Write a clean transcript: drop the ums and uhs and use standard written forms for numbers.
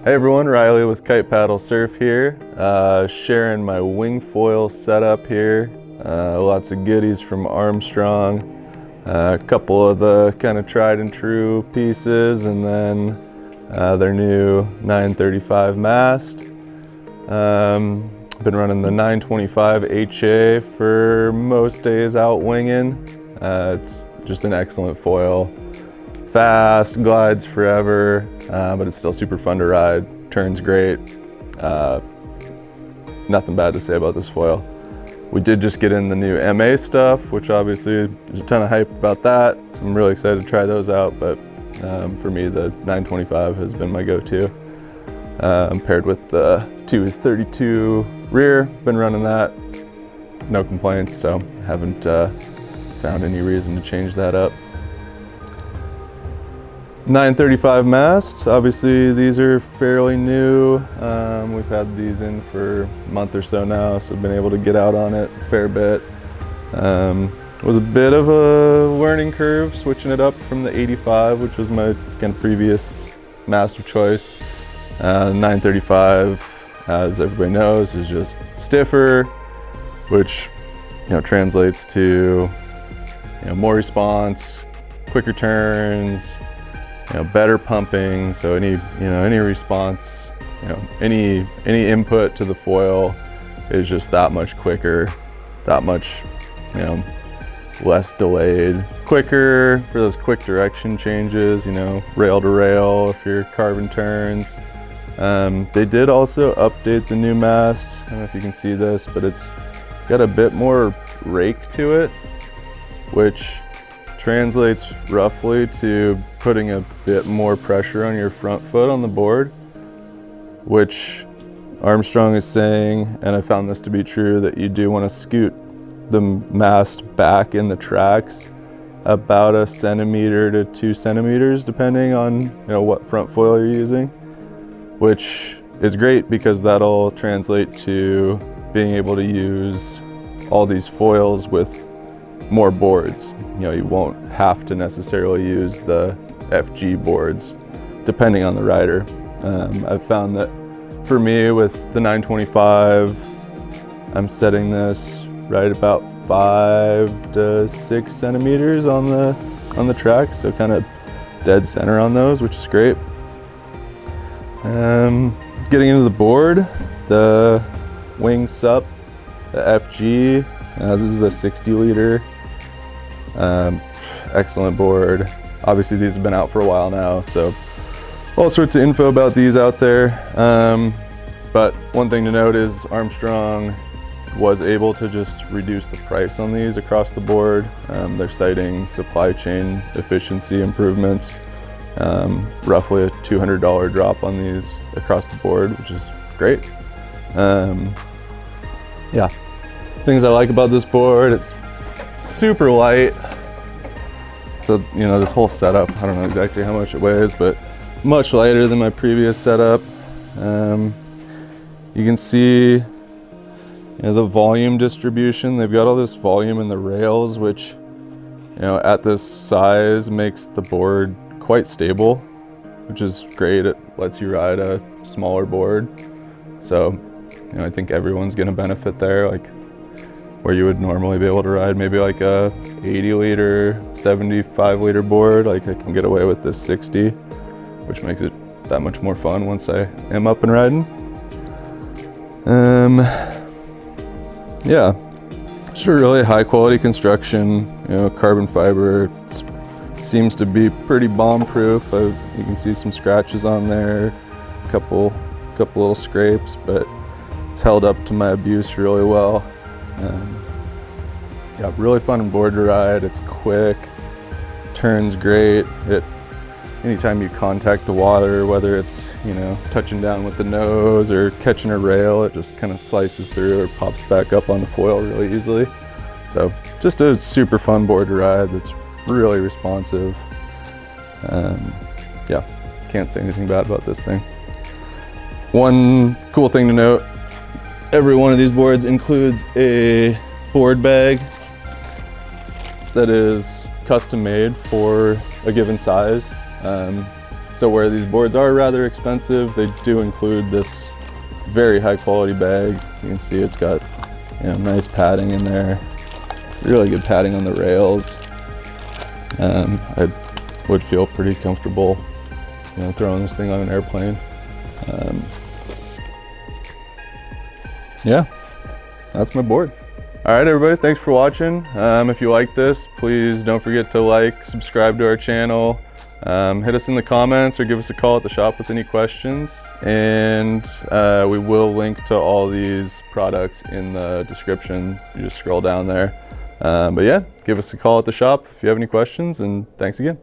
Hey everyone, Riley with Kite Paddle Surf here, sharing my wing foil setup here. Lots of goodies from Armstrong, a couple of the kind of tried and true pieces, and then their new 935 mast. Been running the 925 HA for most days out winging. It's just an excellent foil. Fast, glides forever, but it's still super fun to ride. Turns great. Nothing bad to say about this foil. We did just get in the new MA stuff, which obviously there's a ton of hype about that. So I'm really excited to try those out, but for me, the 925 has been my go-to. Paired with the 232 rear, been running that, no complaints, so haven't found any reason to change that up. 935 masts, obviously these are fairly new. We've had these in for a month or so now, so I've been able to get out on it a fair bit. It was a bit of a learning curve switching it up from the 85, which was my kind of previous mast of choice. 935, as everybody knows, is just stiffer, which translates to more response, quicker turns, better pumping. So any response, any input to the foil is just that much quicker, that much less delayed, quicker for those quick direction changes, rail to rail if you're carving turns. They did also update the new mast. I don't know if you can see this, but it's got a bit more rake to it, which translates roughly to putting a bit more pressure on your front foot on the board, which Armstrong is saying, and I found this to be true, that you do want to scoot the mast back in the tracks about 1 centimeter to 2 centimeters, depending on what front foil you're using, which is great because that'll translate to being able to use all these foils with more boards. You won't have to necessarily use the FG boards, depending on the rider. I've found that for me with the 925, I'm setting this right about 5 to 6 centimeters on the tracks, so kind of dead center on those, which is great. Getting into the board, the wing sup, the FG, this is a 60 liter. Excellent board. Obviously these have been out for a while now, so all sorts of info about these out there. But one thing to note is Armstrong was able to just reduce the price on these across the board. They're citing supply chain efficiency improvements. Roughly a $200 drop on these across the board, which is great. Yeah, things I like about this board, it's super light. So, this whole setup, I don't know exactly how much it weighs, but much lighter than my previous setup. You can see the volume distribution. They've got all this volume in the rails, which, at this size makes the board quite stable, which is great. It lets you ride a smaller board. So, I think everyone's gonna benefit there. Like, where you would normally be able to ride maybe like a 80 liter, 75 liter board, like I can get away with this 60, which makes it that much more fun once I am up and riding. Yeah, just a really high quality construction, carbon fiber. It seems to be pretty bomb proof. You can see some scratches on there, a couple little scrapes, but it's held up to my abuse really well. Yeah, really fun board to ride. It's quick, turns great. Anytime you contact the water, whether it's touching down with the nose or catching a rail, it just kind of slices through or pops back up on the foil really easily. So just a super fun board to ride that's really responsive. Yeah, can't say anything bad about this thing. One cool thing to note, every one of these boards includes a board bag that is custom made for a given size. So where these boards are rather expensive, they do include this very high quality bag. You can see it's got, you know, nice padding in there, really good padding on the rails. I would feel pretty comfortable, you know, throwing this thing on an airplane. Yeah, that's my board. All right, everybody, thanks for watching. If you like this, please don't forget to like, subscribe to our channel, hit us in the comments or give us a call at the shop with any questions. And we will link to all these products in the description. You just scroll down there. But yeah, give us a call at the shop if you have any questions, and thanks again.